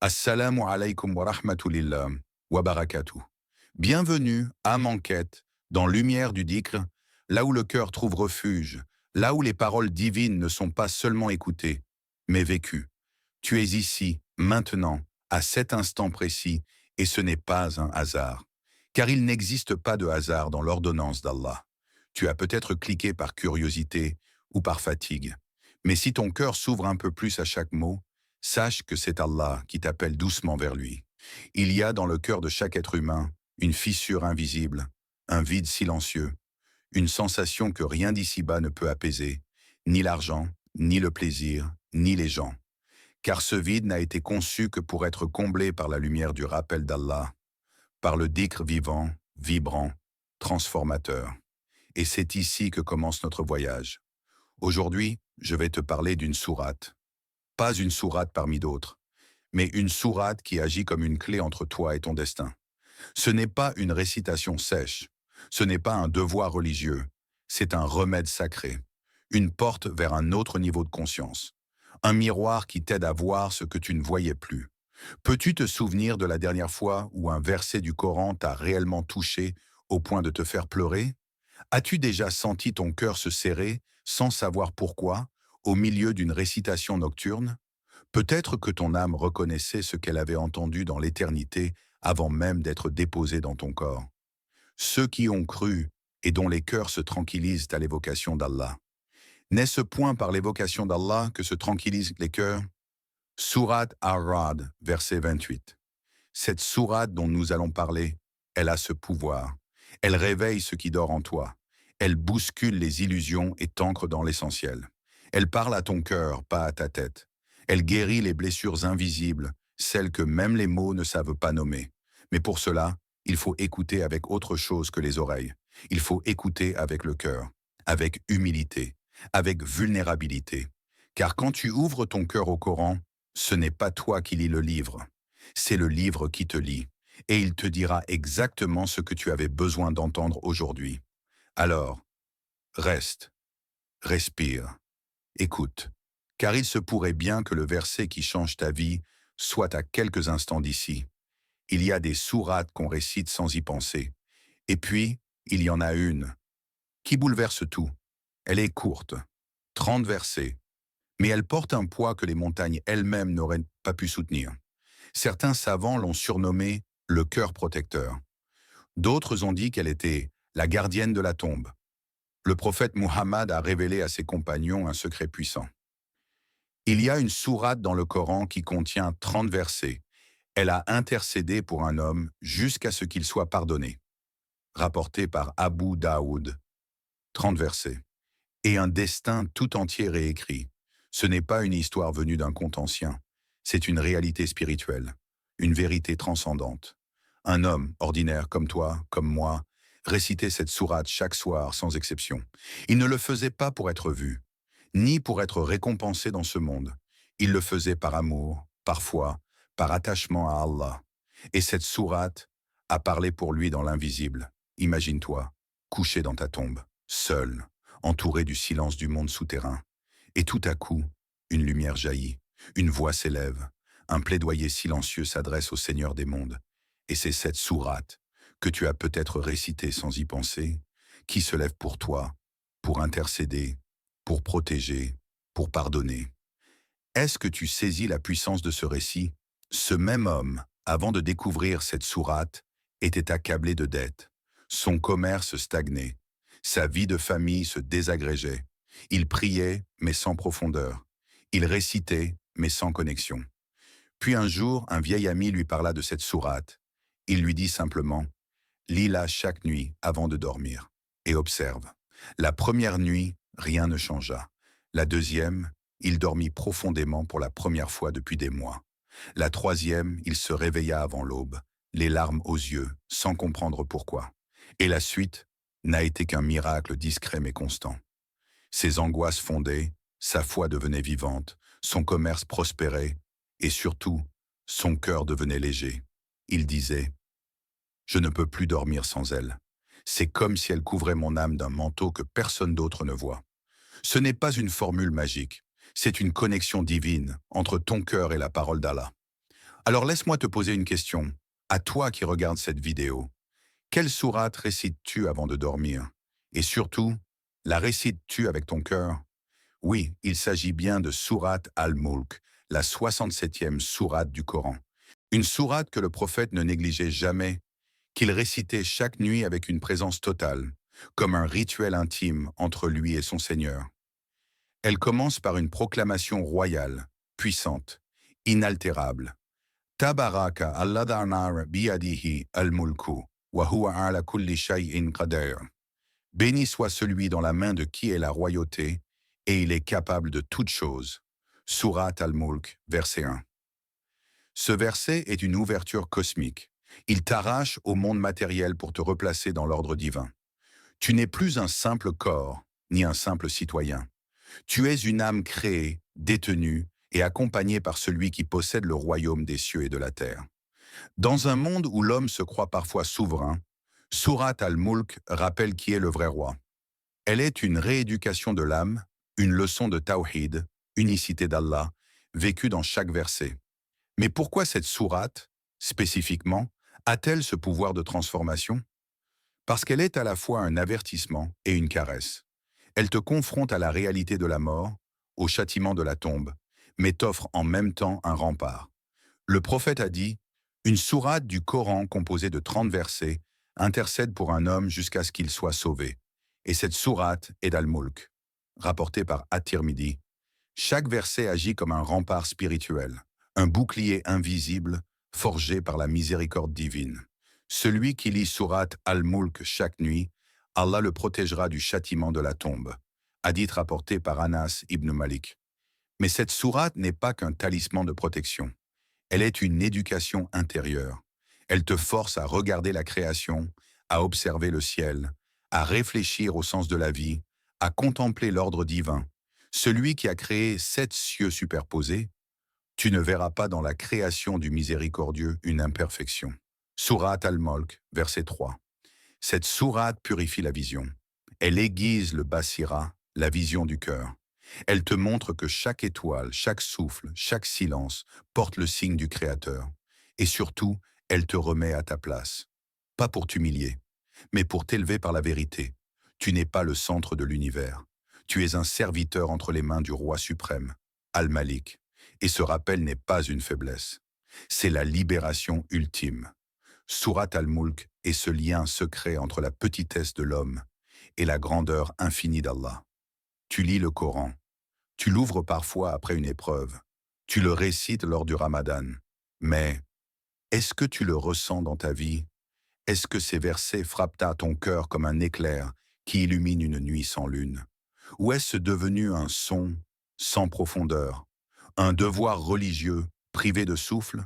Assalamu alaikum wa rahmatulillah wa barakatuh. Bienvenue, âme en quête, dans Lumière du Dhikr, là où le cœur trouve refuge, là où les paroles divines ne sont pas seulement écoutées, mais vécues. Tu es ici, maintenant, à cet instant précis, et ce n'est pas un hasard. Car il n'existe pas de hasard dans l'ordonnance d'Allah. Tu as peut-être cliqué par curiosité ou par fatigue. Mais si ton cœur s'ouvre un peu plus à chaque mot, sache que c'est Allah qui t'appelle doucement vers lui. Il y a dans le cœur de chaque être humain une fissure invisible, un vide silencieux, une sensation que rien d'ici-bas ne peut apaiser, ni l'argent, ni le plaisir, ni les gens. Car ce vide n'a été conçu que pour être comblé par la lumière du rappel d'Allah, par le dhikr vivant, vibrant, transformateur. Et c'est ici que commence notre voyage. Aujourd'hui, je vais te parler d'une sourate. Pas une sourate parmi d'autres, mais une sourate qui agit comme une clé entre toi et ton destin. Ce n'est pas une récitation sèche, ce n'est pas un devoir religieux, c'est un remède sacré, une porte vers un autre niveau de conscience, un miroir qui t'aide à voir ce que tu ne voyais plus. Peux-tu te souvenir de la dernière fois où un verset du Coran t'a réellement touché au point de te faire pleurer? As-tu déjà senti ton cœur se serrer, sans savoir pourquoi, au milieu d'une récitation nocturne? Peut-être que ton âme reconnaissait ce qu'elle avait entendu dans l'éternité avant même d'être déposée dans ton corps. Ceux qui ont cru et dont les cœurs se tranquillisent à l'évocation d'Allah. N'est-ce point par l'évocation d'Allah que se tranquillisent les cœurs? Sourate Ar-Ra'd, verset 28. Cette sourate dont nous allons parler, elle a ce pouvoir. Elle réveille ce qui dort en toi. Elle bouscule les illusions et t'ancre dans l'essentiel. Elle parle à ton cœur, pas à ta tête. Elle guérit les blessures invisibles, celles que même les mots ne savent pas nommer. Mais pour cela, il faut écouter avec autre chose que les oreilles. Il faut écouter avec le cœur, avec humilité, avec vulnérabilité. Car quand tu ouvres ton cœur au Coran, ce n'est pas toi qui lis le livre, c'est le livre qui te lit, et il te dira exactement ce que tu avais besoin d'entendre aujourd'hui. Alors, reste, respire, écoute, car il se pourrait bien que le verset qui change ta vie soit à quelques instants d'ici. Il y a des sourates qu'on récite sans y penser, et puis, il y en a une qui bouleverse tout. Elle est courte, 30 versets, mais elle porte un poids que les montagnes elles-mêmes n'auraient pas pu soutenir. Certains savants l'ont surnommée le cœur protecteur. D'autres ont dit qu'elle était la gardienne de la tombe. Le prophète Muhammad a révélé à ses compagnons un secret puissant. Il y a une sourate dans le Coran qui contient 30 versets. Elle a intercédé pour un homme jusqu'à ce qu'il soit pardonné. Rapporté par Abu Daoud. 30 versets. Et un destin tout entier réécrit. Ce n'est pas une histoire venue d'un conte ancien. C'est une réalité spirituelle, une vérité transcendante. Un homme, ordinaire comme toi, comme moi, récitait cette sourate chaque soir sans exception. Il ne le faisait pas pour être vu, ni pour être récompensé dans ce monde. Il le faisait par amour, par foi, par attachement à Allah. Et cette sourate a parlé pour lui dans l'invisible. Imagine-toi, couché dans ta tombe, seul, entouré du silence du monde souterrain. Et tout à coup, une lumière jaillit, une voix s'élève, un plaidoyer silencieux s'adresse au Seigneur des mondes. Et c'est cette sourate, que tu as peut-être récitée sans y penser, qui se lève pour toi, pour intercéder, pour protéger, pour pardonner. Est-ce que tu saisis la puissance de ce récit? Ce même homme, avant de découvrir cette sourate, était accablé de dettes. Son commerce stagnait. Sa vie de famille se désagrégeait. Il priait, mais sans profondeur. Il récitait, mais sans connexion. Puis un jour, un vieil ami lui parla de cette sourate. Il lui dit simplement, « Lis-la chaque nuit avant de dormir, et observe. » La première nuit, rien ne changea. La deuxième, il dormit profondément pour la première fois depuis des mois. La troisième, il se réveilla avant l'aube, les larmes aux yeux, sans comprendre pourquoi. Et la suite n'a été qu'un miracle discret mais constant. Ses angoisses fondaient, sa foi devenait vivante, son commerce prospérait, et surtout, son cœur devenait léger. Il disait, « Je ne peux plus dormir sans elle. C'est comme si elle couvrait mon âme d'un manteau que personne d'autre ne voit. » Ce n'est pas une formule magique, c'est une connexion divine entre ton cœur et la parole d'Allah. Alors laisse-moi te poser une question. À toi qui regardes cette vidéo, quelle sourate récites-tu avant de dormir? Et surtout, la récites-tu avec ton cœur? Oui, il s'agit bien de Sourate Al-Mulk, la 67e sourate du Coran. Une sourate que le prophète ne négligeait jamais, qu'il récitait chaque nuit avec une présence totale, comme un rituel intime entre lui et son Seigneur. Elle commence par une proclamation royale, puissante, inaltérable. Tabaraka alladhanar biyadihi al-mulku, wa huwa ala kulli shay'in qadir. Béni soit celui dans la main de qui est la royauté, et il est capable de toutes choses. Sourate Al-Mulk, verset 1. Ce verset est une ouverture cosmique. Il t'arrache au monde matériel pour te replacer dans l'ordre divin. Tu n'es plus un simple corps, ni un simple citoyen. Tu es une âme créée, détenue et accompagnée par celui qui possède le royaume des cieux et de la terre. Dans un monde où l'homme se croit parfois souverain, Sourate Al-Mulk rappelle qui est le vrai roi. Elle est une rééducation de l'âme, une leçon de tawhid, unicité d'Allah, vécue dans chaque verset. Mais pourquoi cette sourate, spécifiquement, a-t-elle ce pouvoir de transformation? Parce qu'elle est à la fois un avertissement et une caresse. Elle te confronte à la réalité de la mort, au châtiment de la tombe, mais t'offre en même temps un rempart. Le prophète a dit, une sourate du Coran composée de 30 versets intercède pour un homme jusqu'à ce qu'il soit sauvé. Et cette sourate est d'Al-Mulk, rapportée par At-Tirmidhi. Chaque verset agit comme un rempart spirituel, un bouclier invisible forgé par la miséricorde divine. Celui qui lit sourate Al-Mulk chaque nuit, Allah le protégera du châtiment de la tombe. Hadith rapporté par Anas ibn Malik. Mais cette sourate n'est pas qu'un talisman de protection. Elle est une éducation intérieure. Elle te force à regarder la création, à observer le ciel, à réfléchir au sens de la vie, à contempler l'ordre divin. Celui qui a créé 7 cieux superposés, tu ne verras pas dans la création du miséricordieux une imperfection. Sourate Al-Mulk, verset 3. Cette sourate purifie la vision. Elle aiguise le basira, la vision du cœur. Elle te montre que chaque étoile, chaque souffle, chaque silence porte le signe du Créateur. Et surtout, elle te remet à ta place. Pas pour t'humilier, mais pour t'élever par la vérité. Tu n'es pas le centre de l'univers. Tu es un serviteur entre les mains du roi suprême, Al-Malik. Et ce rappel n'est pas une faiblesse. C'est la libération ultime. Sourate Al-Mulk est ce lien secret entre la petitesse de l'homme et la grandeur infinie d'Allah. Tu lis le Coran. Tu l'ouvres parfois après une épreuve. Tu le récites lors du Ramadan. Mais est-ce que tu le ressens dans ta vie? Est-ce que ces versets frappent à ton cœur comme un éclair qui illumine une nuit sans lune? Ou est-ce devenu un son sans profondeur, un devoir religieux privé de souffle?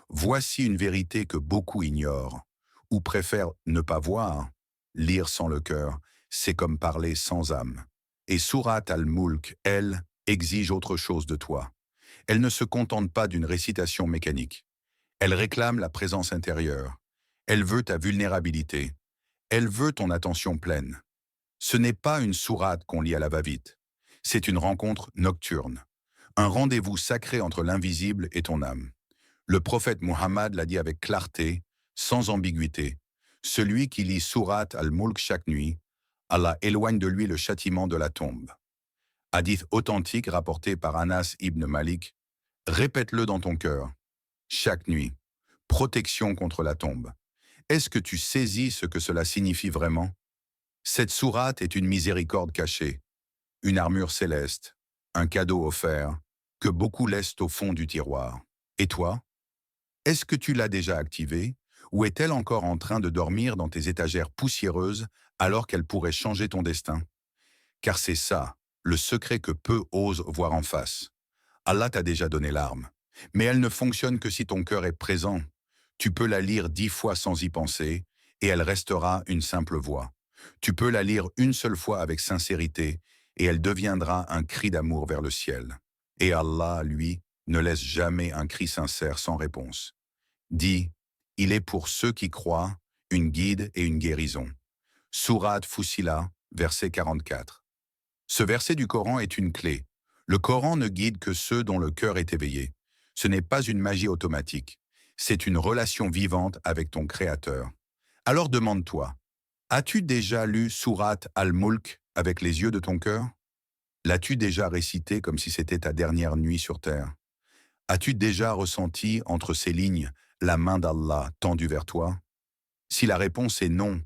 Voici une vérité que beaucoup ignorent, ou préfèrent ne pas voir. Lire sans le cœur, c'est comme parler sans âme. Et Sourate Al-Mulk, elle, exige autre chose de toi. Elle ne se contente pas d'une récitation mécanique. Elle réclame la présence intérieure. Elle veut ta vulnérabilité. Elle veut ton attention pleine. Ce n'est pas une sourate qu'on lit à la va-vite. C'est une rencontre nocturne. Un rendez-vous sacré entre l'invisible et ton âme. Le prophète Muhammad l'a dit avec clarté, sans ambiguïté. Celui qui lit Sourate Al-Mulk chaque nuit, Allah éloigne de lui le châtiment de la tombe. Hadith authentique rapporté par Anas ibn Malik. Répète-le dans ton cœur, chaque nuit. Protection contre la tombe. Est-ce que tu saisis ce que cela signifie vraiment? Cette sourate est une miséricorde cachée, une armure céleste, un cadeau offert, que beaucoup laissent au fond du tiroir. Et toi? Est-ce que tu l'as déjà activée, ou est-elle encore en train de dormir dans tes étagères poussiéreuses alors qu'elle pourrait changer ton destin? Car c'est ça, le secret que peu osent voir en face. Allah t'a déjà donné l'arme, mais elle ne fonctionne que si ton cœur est présent. Tu peux la lire 10 fois sans y penser, et elle restera une simple voix. Tu peux la lire une seule fois avec sincérité, et elle deviendra un cri d'amour vers le ciel. Et Allah, lui, ne laisse jamais un cri sincère sans réponse. Dis, il est pour ceux qui croient, une guide et une guérison. Sourate Fussila, verset 44. Ce verset du Coran est une clé. Le Coran ne guide que ceux dont le cœur est éveillé. Ce n'est pas une magie automatique. C'est une relation vivante avec ton Créateur. Alors demande-toi, as-tu déjà lu Surat Al-Mulk avec les yeux de ton cœur? L'as-tu déjà récité comme si c'était ta dernière nuit sur terre? As-tu déjà ressenti entre ces lignes la main d'Allah tendue vers toi? Si la réponse est non,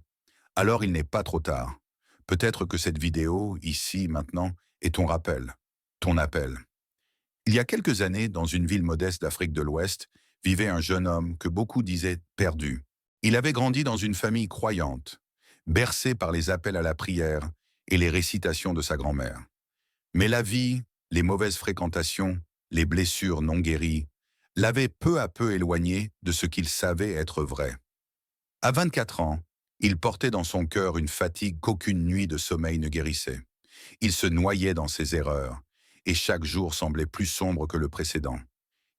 alors il n'est pas trop tard. Peut-être que cette vidéo, ici, maintenant, est ton rappel, ton appel. Il y a quelques années, dans une ville modeste d'Afrique de l'Ouest, vivait un jeune homme que beaucoup disaient perdu. Il avait grandi dans une famille croyante, bercé par les appels à la prière et les récitations de sa grand-mère. Mais la vie, les mauvaises fréquentations, les blessures non guéries, l'avaient peu à peu éloigné de ce qu'il savait être vrai. À 24 ans, il portait dans son cœur une fatigue qu'aucune nuit de sommeil ne guérissait. Il se noyait dans ses erreurs, et chaque jour semblait plus sombre que le précédent.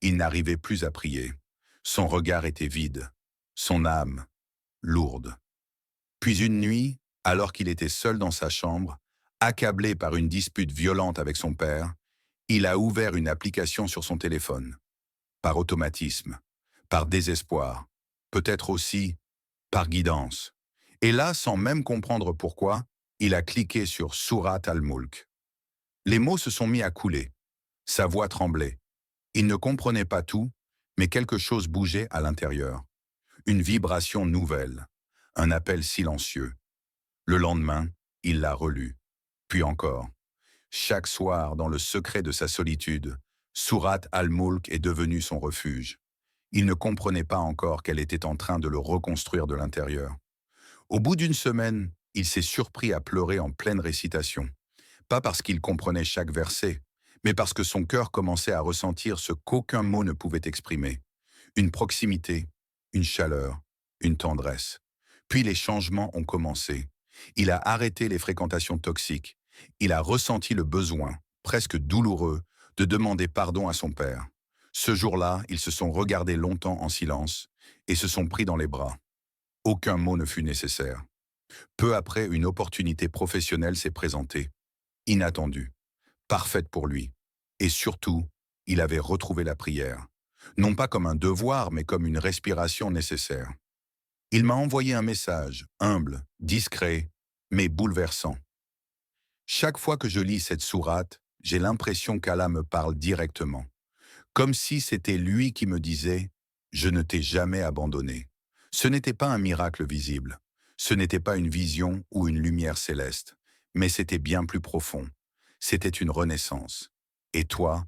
Il n'arrivait plus à prier. Son regard était vide, son âme lourde. Puis une nuit, alors qu'il était seul dans sa chambre, accablé par une dispute violente avec son père, il a ouvert une application sur son téléphone. Par automatisme, par désespoir, peut-être aussi par guidance. Et là, sans même comprendre pourquoi, il a cliqué sur Surat al-Mulk. Les mots se sont mis à couler. Sa voix tremblait. Il ne comprenait pas tout, mais quelque chose bougeait à l'intérieur. Une vibration nouvelle, un appel silencieux. Le lendemain, il l'a relu. Puis encore. Chaque soir, dans le secret de sa solitude, Surat al-Mulk est devenu son refuge. Il ne comprenait pas encore qu'elle était en train de le reconstruire de l'intérieur. Au bout d'une semaine, il s'est surpris à pleurer en pleine récitation. Pas parce qu'il comprenait chaque verset, mais parce que son cœur commençait à ressentir ce qu'aucun mot ne pouvait exprimer. Une proximité, une chaleur, une tendresse. Puis les changements ont commencé. Il a arrêté les fréquentations toxiques. Il a ressenti le besoin, presque douloureux, de demander pardon à son père. Ce jour-là, ils se sont regardés longtemps en silence et se sont pris dans les bras. Aucun mot ne fut nécessaire. Peu après, une opportunité professionnelle s'est présentée, inattendue, parfaite pour lui. Et surtout, il avait retrouvé la prière, non pas comme un devoir, mais comme une respiration nécessaire. Il m'a envoyé un message, humble, discret, mais bouleversant. Chaque fois que je lis cette sourate, j'ai l'impression qu'Allah me parle directement, comme si c'était lui qui me disait « Je ne t'ai jamais abandonné ». Ce n'était pas un miracle visible, ce n'était pas une vision ou une lumière céleste, mais c'était bien plus profond. C'était une renaissance. Et toi,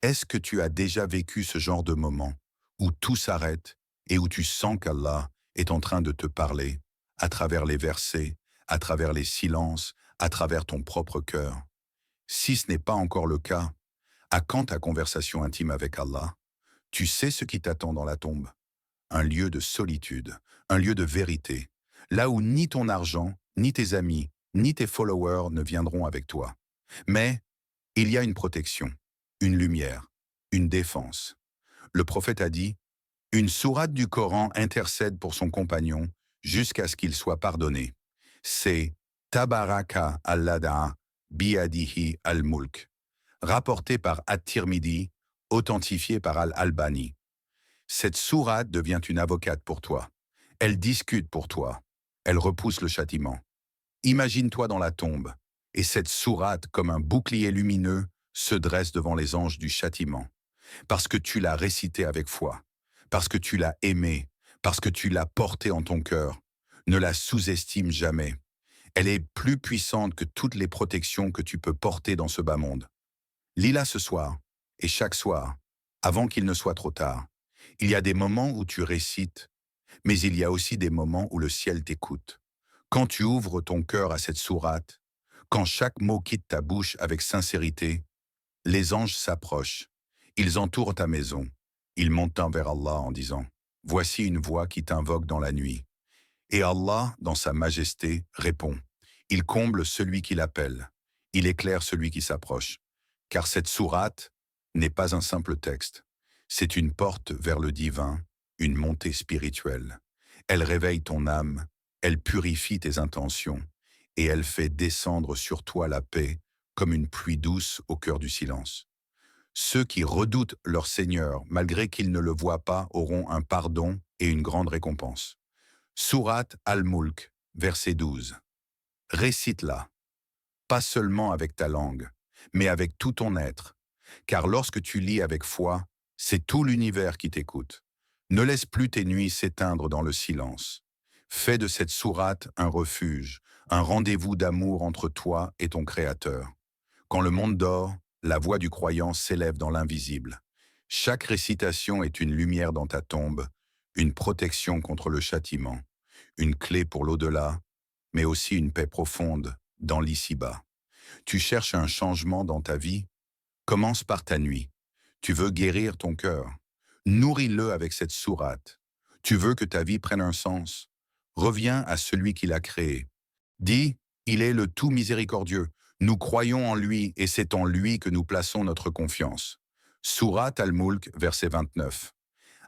est-ce que tu as déjà vécu ce genre de moment où tout s'arrête et où tu sens qu'Allah est en train de te parler à travers les versets, à travers les silences, à travers ton propre cœur? Si ce n'est pas encore le cas, à quand ta conversation intime avec Allah? Tu sais ce qui t'attend dans la tombe? Un lieu de solitude, un lieu de vérité, là où ni ton argent, ni tes amis, ni tes followers ne viendront avec toi. Mais il y a une protection, une lumière, une défense. Le prophète a dit, une sourate du Coran intercède pour son compagnon jusqu'à ce qu'il soit pardonné. C'est Tabaraka al-Lada'a biadihi al-Mulk, rapporté par At-Tirmidhi, authentifié par Al-Albani. Cette sourate devient une avocate pour toi. Elle discute pour toi. Elle repousse le châtiment. Imagine-toi dans la tombe, et cette sourate, comme un bouclier lumineux, se dresse devant les anges du châtiment. Parce que tu l'as récité avec foi, parce que tu l'as aimé, parce que tu l'as porté en ton cœur. Ne la sous-estime jamais. Elle est plus puissante que toutes les protections que tu peux porter dans ce bas monde. Lis-la ce soir, et chaque soir, avant qu'il ne soit trop tard. Il y a des moments où tu récites, mais il y a aussi des moments où le ciel t'écoute. Quand tu ouvres ton cœur à cette sourate, quand chaque mot quitte ta bouche avec sincérité, les anges s'approchent, ils entourent ta maison, ils montent vers Allah en disant « Voici une voix qui t'invoque dans la nuit ». Et Allah, dans sa majesté, répond « Il comble celui qui l'appelle, il éclaire celui qui s'approche ». Car cette sourate n'est pas un simple texte, c'est une porte vers le divin, une montée spirituelle. Elle réveille ton âme, elle purifie tes intentions, et elle fait descendre sur toi la paix comme une pluie douce au cœur du silence. Ceux qui redoutent leur Seigneur, malgré qu'ils ne le voient pas, auront un pardon et une grande récompense. Sourate Al-Mulk, verset 12. Récite-la, pas seulement avec ta langue, mais avec tout ton être, car lorsque tu lis avec foi, c'est tout l'univers qui t'écoute. Ne laisse plus tes nuits s'éteindre dans le silence. Fais de cette sourate un refuge, un rendez-vous d'amour entre toi et ton Créateur. Quand le monde dort, la voix du croyant s'élève dans l'invisible. Chaque récitation est une lumière dans ta tombe, une protection contre le châtiment, une clé pour l'au-delà, mais aussi une paix profonde dans l'ici-bas. Tu cherches un changement dans ta vie? Commence par ta nuit. Tu veux guérir ton cœur? Nourris-le avec cette sourate. Tu veux que ta vie prenne un sens? Reviens à celui qui l'a créé. Dis, il est le tout miséricordieux. Nous croyons en lui et c'est en lui que nous plaçons notre confiance. Sourate Al-Mulk, verset 29.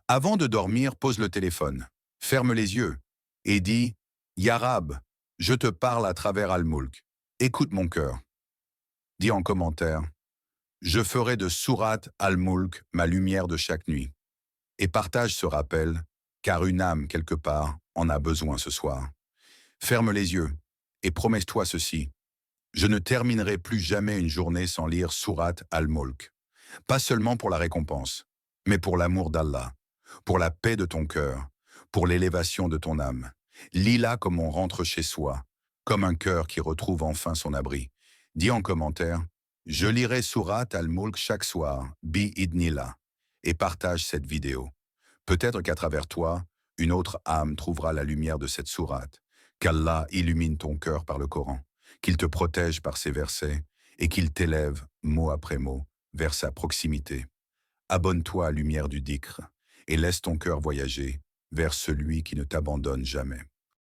Avant de dormir, pose le téléphone, ferme les yeux et dis, Ya Rab, je te parle à travers Al-Mulk. Écoute mon cœur. Dis en commentaire, je ferai de Sourate Al-Mulk ma lumière de chaque nuit. Et partage ce rappel, car une âme, quelque part, en a besoin ce soir. Ferme les yeux et promets-toi ceci. Je ne terminerai plus jamais une journée sans lire Sourate Al-Mulk. Pas seulement pour la récompense, mais pour l'amour d'Allah, pour la paix de ton cœur, pour l'élévation de ton âme. Lis-la comme on rentre chez soi, comme un cœur qui retrouve enfin son abri. Dis en commentaire, je lirai Sourate Al-Mulk chaque soir, bi-idnillah, et partage cette vidéo. Peut-être qu'à travers toi, une autre âme trouvera la lumière de cette sourate. Qu'Allah illumine ton cœur par le Coran, qu'il te protège par ses versets et qu'il t'élève, mot après mot, vers sa proximité. Abonne-toi à Lumière du Dhikr et laisse ton cœur voyager vers celui qui ne t'abandonne jamais.